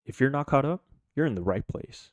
If you're not caught up, you're in the right place.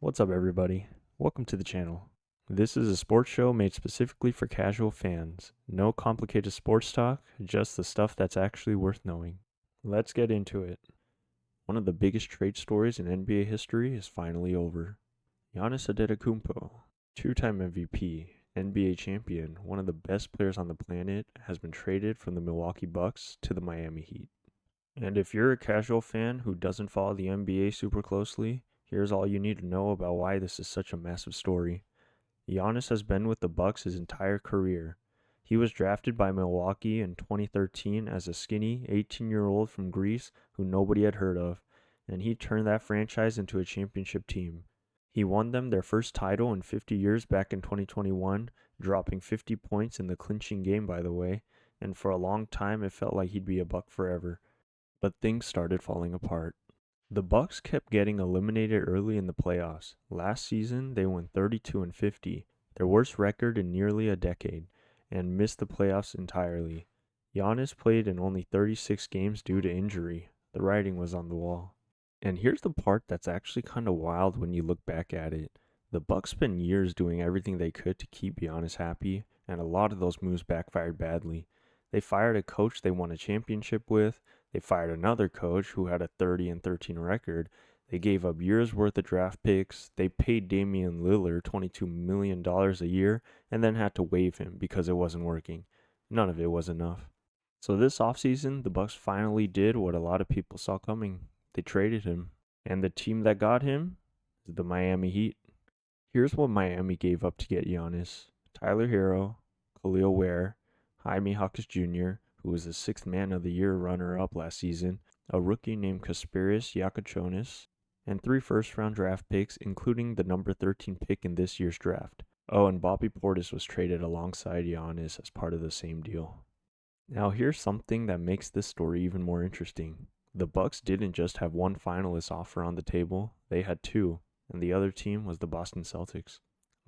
What's up, everybody? Welcome to the channel. This is a sports show made specifically for casual fans. No complicated sports talk, just the stuff that's actually worth knowing. Let's get into it. One of the biggest trade stories in NBA history is finally over. Giannis Antetokounmpo, two-time MVP, NBA champion, one of the best players on the planet, has been traded from the Milwaukee Bucks to the Miami Heat. And if you're a casual fan who doesn't follow the NBA super closely, here's all you need to know about why this is such a massive story. Giannis has been with the Bucks his entire career. He was drafted by Milwaukee in 2013 as a skinny 18-year-old from Greece who nobody had heard of, and he turned that franchise into a championship team. He won them their first title in 50 years back in 2021, dropping 50 points in the clinching game, by the way, and for a long time it felt like he'd be a Buck forever. But things started falling apart. The Bucks kept getting eliminated early in the playoffs. Last season, they went 32-50, their worst record in nearly a decade, and missed the playoffs entirely. Giannis played in only 36 games due to injury. The writing was on the wall. And here's the part that's actually kind of wild when you look back at it. The Bucks spent years doing everything they could to keep Giannis happy, and a lot of those moves backfired badly. They fired a coach they won a championship with. They fired another coach who had a 30-13 record. They gave up years worth of draft picks. They paid Damian Lillard $22 million a year and then had to waive him because it wasn't working. None of it was enough. So this offseason, the Bucks finally did what a lot of people saw coming. They traded him. And the team that got him is the Miami Heat. Here's what Miami gave up to get Giannis. Tyler Hero, Khalil Ware, Jaime Hawkins Jr., who was the sixth Man of the Year runner-up last season, a rookie named Kaspiris Yakachonis, and 3 first-round draft picks, including the number 13 pick in this year's draft. Oh, and Bobby Portis was traded alongside Giannis as part of the same deal. Now here's something that makes this story even more interesting. The Bucks didn't just have one finalist offer on the table, they had 2, and the other team was the Boston Celtics.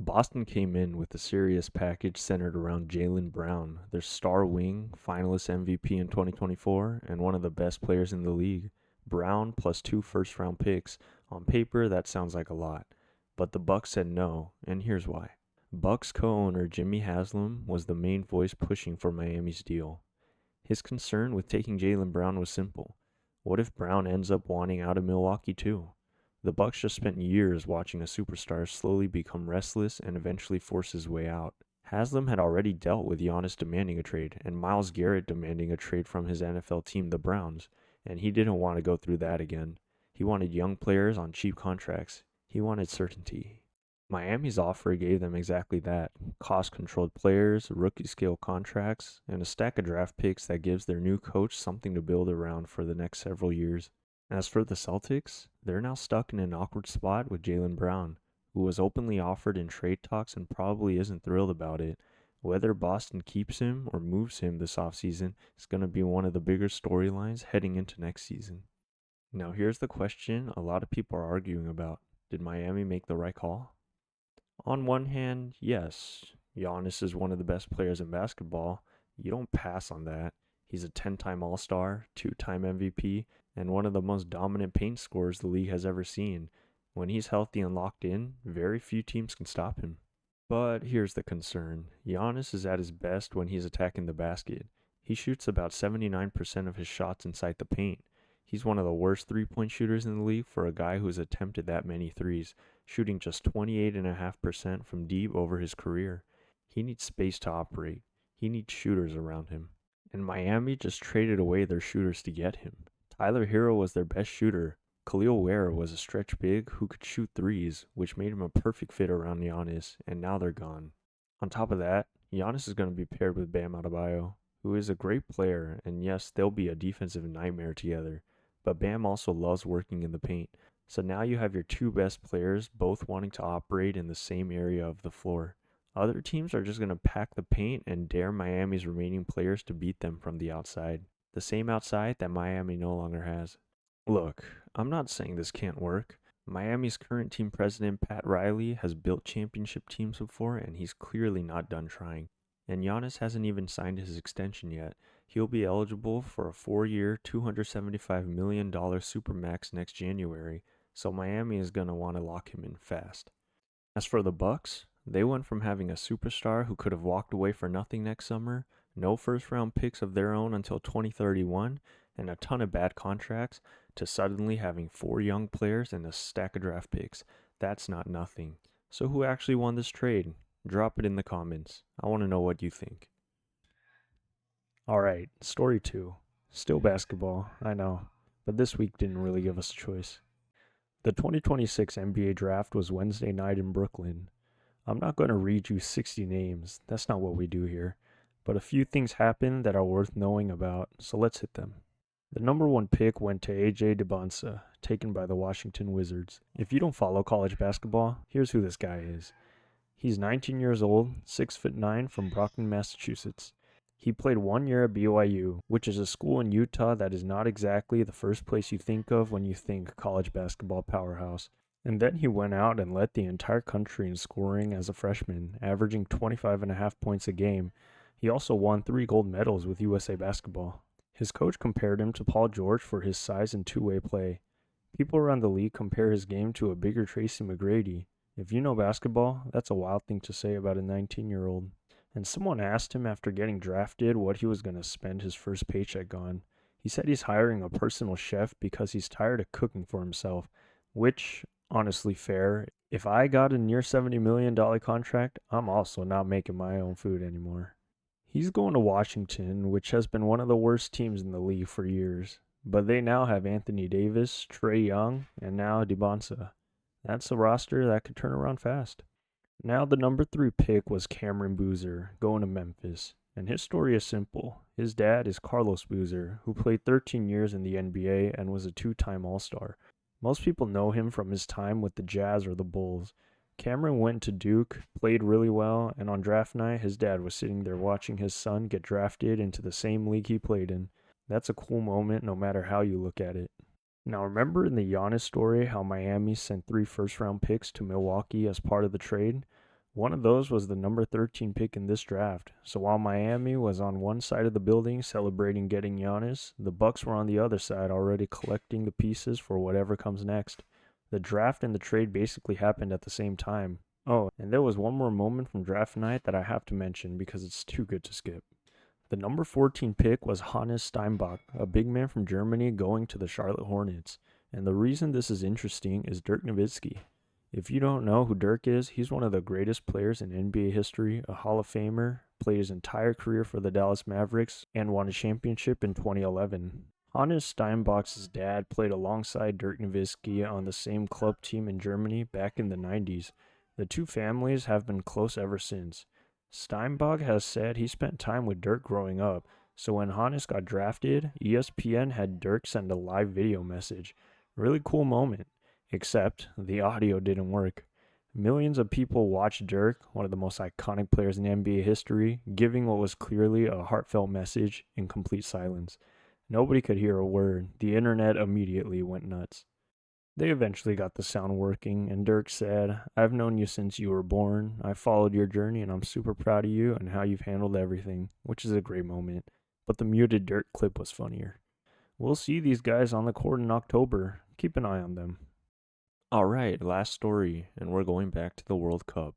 Boston came in with a serious package centered around Jaylen Brown, their star wing, finalist MVP in 2024, and one of the best players in the league. Brown plus 2 first-round picks. On paper, that sounds like a lot. But the Bucks said no, and here's why. Bucks co-owner Jimmy Haslam was the main voice pushing for Miami's deal. His concern with taking Jaylen Brown was simple. What if Brown ends up wanting out of Milwaukee too? The Bucks just spent years watching a superstar slowly become restless and eventually force his way out. Haslam had already dealt with Giannis demanding a trade and Myles Garrett demanding a trade from his NFL team, the Browns, and he didn't want to go through that again. He wanted young players on cheap contracts. He wanted certainty. Miami's offer gave them exactly that: cost-controlled players, rookie-scale contracts, and a stack of draft picks that gives their new coach something to build around for the next several years. As for the Celtics, they're now stuck in an awkward spot with Jaylen Brown, who was openly offered in trade talks and probably isn't thrilled about it. Whether Boston keeps him or moves him this offseason is going to be one of the bigger storylines heading into next season. Now here's the question a lot of people are arguing about. Did Miami make the right call? On one hand, yes, Giannis is one of the best players in basketball. You don't pass on that. He's a 10-time All-Star, 2-time MVP, and one of the most dominant paint scorers the league has ever seen. When he's healthy and locked in, very few teams can stop him. But here's the concern. Giannis is at his best when he's attacking the basket. He shoots about 79% of his shots inside the paint. He's one of the worst three-point shooters in the league for a guy who's attempted that many threes, shooting just 28.5% from deep over his career. He needs space to operate. He needs shooters around him. And Miami just traded away their shooters to get him. Tyler Hero was their best shooter. Khalil Ware was a stretch big who could shoot threes, which made him a perfect fit around Giannis, and now they're gone. On top of that, Giannis is going to be paired with Bam Adebayo, who is a great player, and yes, they'll be a defensive nightmare together. But Bam also loves working in the paint, so now you have your 2 best players both wanting to operate in the same area of the floor. Other teams are just going to pack the paint and dare Miami's remaining players to beat them from the outside. The same outside that Miami no longer has. Look, I'm not saying this can't work. Miami's current team president, Pat Riley, has built championship teams before, and he's clearly not done trying. And Giannis hasn't even signed his extension yet. He'll be eligible for a 4-year, $275 million supermax next January, so Miami is going to want to lock him in fast. As for the Bucks, they went from having a superstar who could have walked away for nothing next summer, no first-round picks of their own until 2031, and a ton of bad contracts, to suddenly having 4 young players and a stack of draft picks. That's not nothing. So who actually won this trade? Drop it in the comments. I want to know what you think. Alright, story 2. Still basketball, I know, but this week didn't really give us a choice. The 2026 NBA draft was Wednesday night in Brooklyn. I'm not going to read you 60 names, that's not what we do here, but a few things happened that are worth knowing about, so let's hit them. The number 1 pick went to AJ DeBonsa, taken by the Washington Wizards. If you don't follow college basketball, here's who this guy is. He's 19 years old, 6'9", from Brockton, Massachusetts. He played 1 year at BYU, which is a school in Utah that is not exactly the first place you think of when you think college basketball powerhouse. And then he went out and led the entire country in scoring as a freshman, averaging 25.5 points a game. He also won 3 gold medals with USA Basketball. His coach compared him to Paul George for his size and two-way play. People around the league compare his game to a bigger Tracy McGrady. If you know basketball, that's a wild thing to say about a 19-year-old. And someone asked him after getting drafted what he was going to spend his first paycheck on. He said he's hiring a personal chef because he's tired of cooking for himself, which, honestly fair. If I got a near $70 million contract, I'm also not making my own food anymore. He's going to Washington, which has been one of the worst teams in the league for years. But they now have Anthony Davis, Trae Young, and now DeBonsa. That's a roster that could turn around fast. Now the number 3 pick was Cameron Boozer, going to Memphis. And his story is simple. His dad is Carlos Boozer, who played 13 years in the NBA and was a 2-time All-Star. Most people know him from his time with the Jazz or the Bulls. Cameron went to Duke, played really well, and on draft night, his dad was sitting there watching his son get drafted into the same league he played in. That's a cool moment no matter how you look at it. Now remember in the Giannis story how Miami sent 3 first-round picks to Milwaukee as part of the trade? One of those was the number 13 pick in this draft. So while Miami was on one side of the building celebrating getting Giannis, the Bucks were on the other side already collecting the pieces for whatever comes next. The draft and the trade basically happened at the same time. Oh, and there was one more moment from draft night that I have to mention because it's too good to skip. The number 14 pick was Hannes Steinbach, a big man from Germany going to the Charlotte Hornets. And the reason this is interesting is Dirk Nowitzki. If you don't know who Dirk is, he's one of the greatest players in NBA history, a Hall of Famer, played his entire career for the Dallas Mavericks, and won a championship in 2011. Hannes Steinbach's dad played alongside Dirk Nowitzki on the same club team in Germany back in the 90s. The two families have been close ever since. Steinbach has said he spent time with Dirk growing up, so when Hannes got drafted, ESPN had Dirk send a live video message. Really cool moment, except the audio didn't work. Millions of people watched Dirk, one of the most iconic players in NBA history, giving what was clearly a heartfelt message in complete silence. Nobody could hear a word. The internet immediately went nuts. They eventually got the sound working, and Dirk said, "I've known you since you were born. I followed your journey, and I'm super proud of you and how you've handled everything," which is a great moment. But the muted Dirk clip was funnier. We'll see these guys on the court in October. Keep an eye on them. Alright, last story, and we're going back to the World Cup.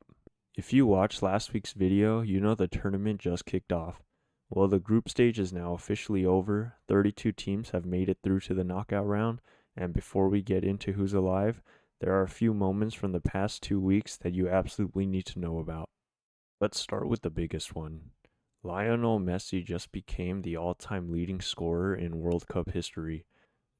If you watched last week's video, you know the tournament just kicked off. Well, the group stage is now officially over. 32 teams have made it through to the knockout round. And before we get into who's alive, there are a few moments from the past 2 weeks that you absolutely need to know about. Let's start with the biggest one. Lionel Messi just became the all-time leading scorer in World Cup history.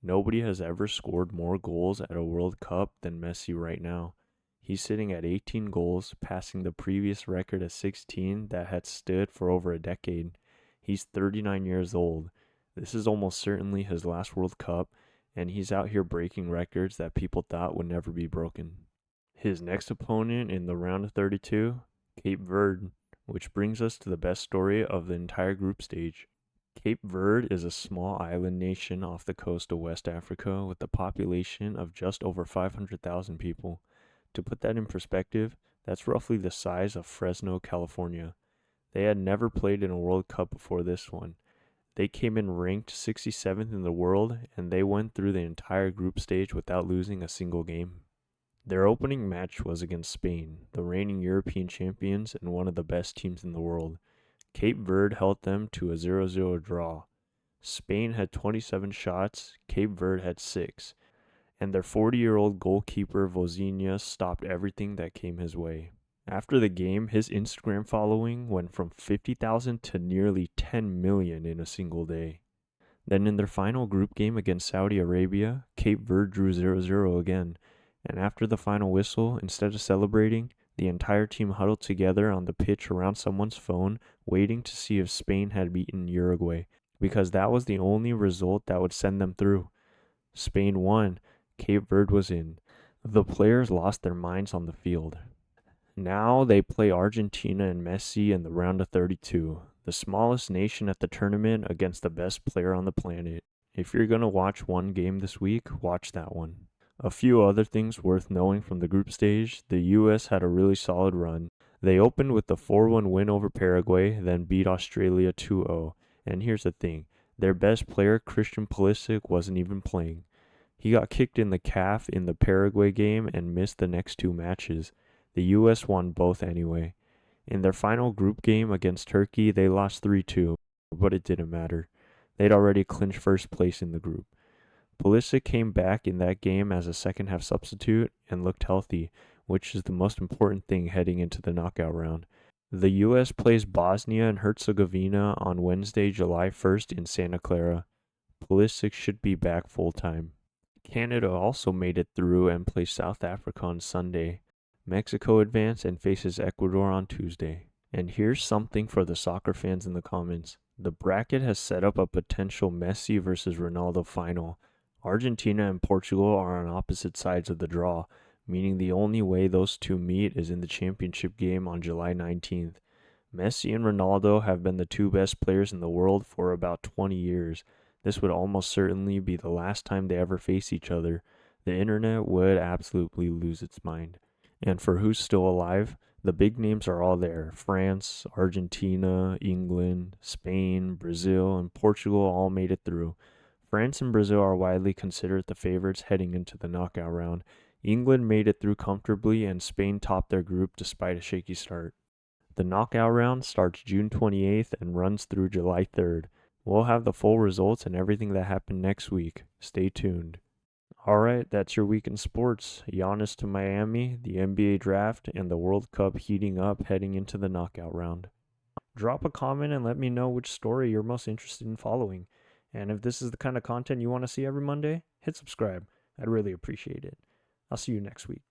Nobody has ever scored more goals at a World Cup than Messi right now. He's sitting at 18 goals, passing the previous record of 16 that had stood for over a decade. He's 39 years old. This is almost certainly his last World Cup, and he's out here breaking records that people thought would never be broken. His next opponent in the round of 32, Cape Verde, which brings us to the best story of the entire group stage. Cape Verde is a small island nation off the coast of West Africa with a population of just over 500,000 people. To put that in perspective, that's roughly the size of Fresno, California. They had never played in a World Cup before this one. They came in ranked 67th in the world, and they went through the entire group stage without losing a single game. Their opening match was against Spain, the reigning European champions and one of the best teams in the world. Cape Verde held them to a 0-0 draw. Spain had 27 shots, Cape Verde had 6, and their 40-year-old goalkeeper Vozinha stopped everything that came his way. After the game, his Instagram following went from 50,000 to nearly 10 million in a single day. Then in their final group game against Saudi Arabia, Cape Verde drew 0-0 again, and after the final whistle, instead of celebrating, the entire team huddled together on the pitch around someone's phone, waiting to see if Spain had beaten Uruguay, because that was the only result that would send them through. Spain won, Cape Verde was in. The players lost their minds on the field. Now they play Argentina and Messi in the round of 32, the smallest nation at the tournament against the best player on the planet. If you're going to watch one game this week, watch that one. A few other things worth knowing from the group stage: the US had a really solid run. They opened with a 4-1 win over Paraguay, then beat Australia 2-0. And here's the thing, their best player, Christian Pulisic, wasn't even playing. He got kicked in the calf in the Paraguay game and missed the next 2 matches. The US won both anyway. In their final group game against Turkey, they lost 3-2, but it didn't matter. They'd already clinched first place in the group. Pulisic came back in that game as a second-half substitute and looked healthy, which is the most important thing heading into the knockout round. The U.S. plays Bosnia and Herzegovina on Wednesday, July 1st in Santa Clara. Pulisic should be back full-time. Canada also made it through and plays South Africa on Sunday. Mexico advanced and faces Ecuador on Tuesday. And here's something for the soccer fans in the comments. The bracket has set up a potential Messi versus Ronaldo final. Argentina and Portugal are on opposite sides of the draw, meaning the only way those two meet is in the championship game on July 19th. Messi and Ronaldo have been the 2 best players in the world for about 20 years. This would almost certainly be the last time they ever face each other. The internet would absolutely lose its mind. And for who's still alive, the big names are all there. France, Argentina, England, Spain, Brazil, and Portugal all made it through. France and Brazil are widely considered the favorites heading into the knockout round. England made it through comfortably, and Spain topped their group despite a shaky start. The knockout round starts June 28th and runs through July 3rd. We'll have the full results and everything that happened next week. Stay tuned. Alright, that's your week in sports. Giannis to Miami, the NBA draft, and the World Cup heating up heading into the knockout round. Drop a comment and let me know which story you're most interested in following. And if this is the kind of content you want to see every Monday, hit subscribe. I'd really appreciate it. I'll see you next week.